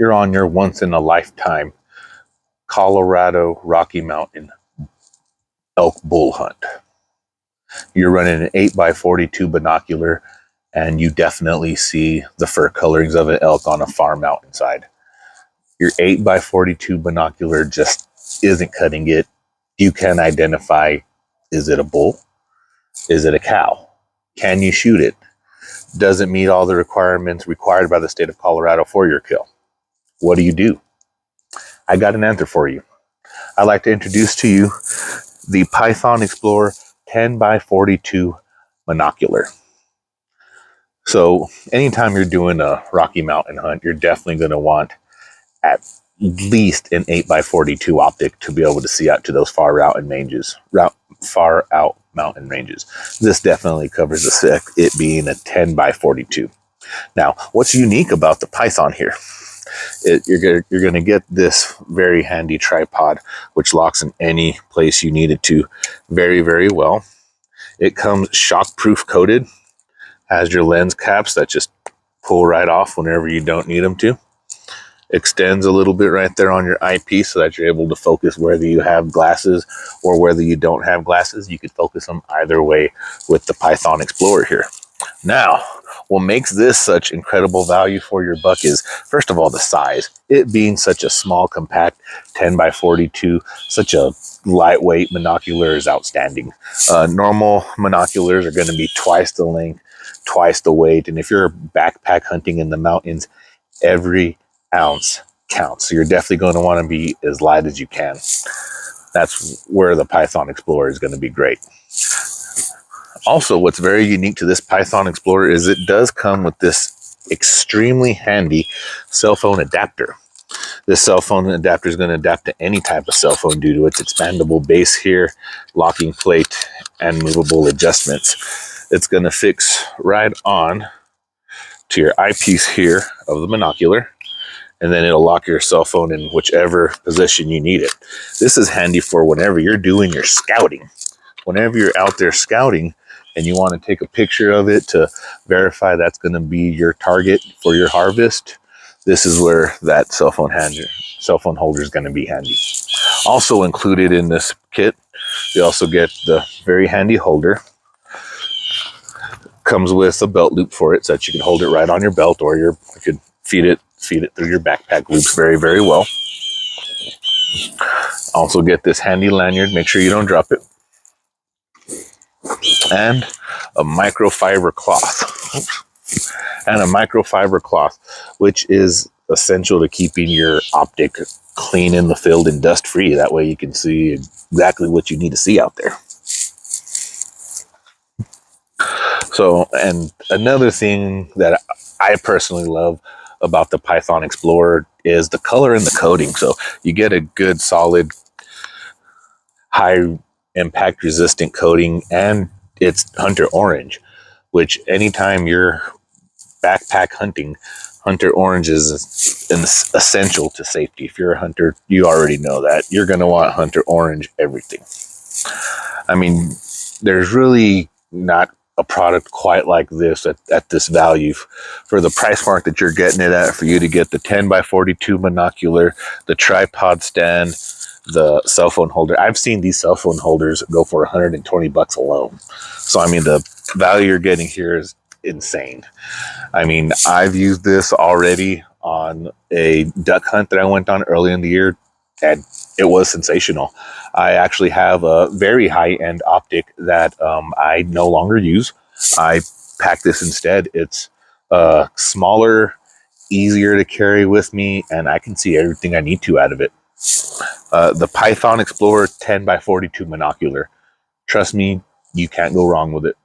you're on your once in a lifetime Colorado Rocky Mountain elk bull hunt. You're running an 8x42 binocular, and you definitely see the fur colorings of an elk on a far mountainside. Your 8x42 binocular just isn't cutting it. You can identify, is it a bull? Is it a cow? Can you shoot it? Does it meet all the requirements required by the state of Colorado for your kill? What do? I got an answer for you. I'd like to introduce to you the Python Explorer 10x42 binocular. So anytime you're doing a Rocky Mountain hunt, you're definitely going to want at least an 8x42 optic to be able to see out to those far out mountain ranges. This definitely covers the sick, it being a 10x42. Now, what's unique about the Python here? You're going to get this very handy tripod, which locks in any place you need it to very, very well. It comes shockproof coated, has your lens caps that just pull right off whenever you don't need them to. Extends a little bit right there on your eyepiece so that you're able to focus whether you have glasses or whether you don't have glasses. You could focus them either way with the Python Explorer here. Now, what makes this such incredible value for your buck is, first of all, the size. It being such a small, compact 10x42, such a lightweight binocular is outstanding. Normal binoculars are going to be twice the length, twice the weight, and if you're backpack hunting in the mountains, every ounce counts. So you're definitely going to want to be as light as you can. That's where the Python Explorer is going to be great. Also, what's very unique to this Python Explorer is it does come with this extremely handy cell phone adapter. This cell phone adapter is going to adapt to any type of cell phone due to its expandable base here, locking plate, and movable adjustments. It's going to fix right on to your eyepiece here of the binocular, and then it'll lock your cell phone in whichever position you need it. This is handy for whenever you're doing your scouting. Whenever you're out there scouting and you want to take a picture of it to verify that's going to be your target for your harvest, this is where that cell phone holder is going to be handy. Also included in this kit, you also get the very handy holder. Comes with a belt loop for it so that you can hold it right on your belt, or you could feed it through your backpack loops very, very well. Also get this handy lanyard, make sure you don't drop it. And a microfiber cloth. Which is essential to keeping your optic clean in the field and dust free. That way you can see exactly what you need to see out there. So, and another thing that I personally love about the Python Explorer is the color and the coating. So you get a good solid high impact resistant coating, and it's hunter orange, which anytime you're backpack hunting, hunter orange is essential to safety. If you're a hunter, you already know that. You're going to want hunter orange everything. I mean, there's really not a product quite like this at this value for the price mark that you're getting it at. For you to get the 10x42 binocular, the tripod stand, the cell phone holder. I've seen these cell phone holders go for $120 alone. So I mean, the value you're getting here is insane. I mean, I've used this already on a duck hunt that I went on early in the year, and it was sensational. I actually have a very high-end optic that I no longer use. I pack this instead. It's smaller, easier to carry with me, and I can see everything I need to out of it. The Python Explorer 10x42 binocular. Trust me, you can't go wrong with it.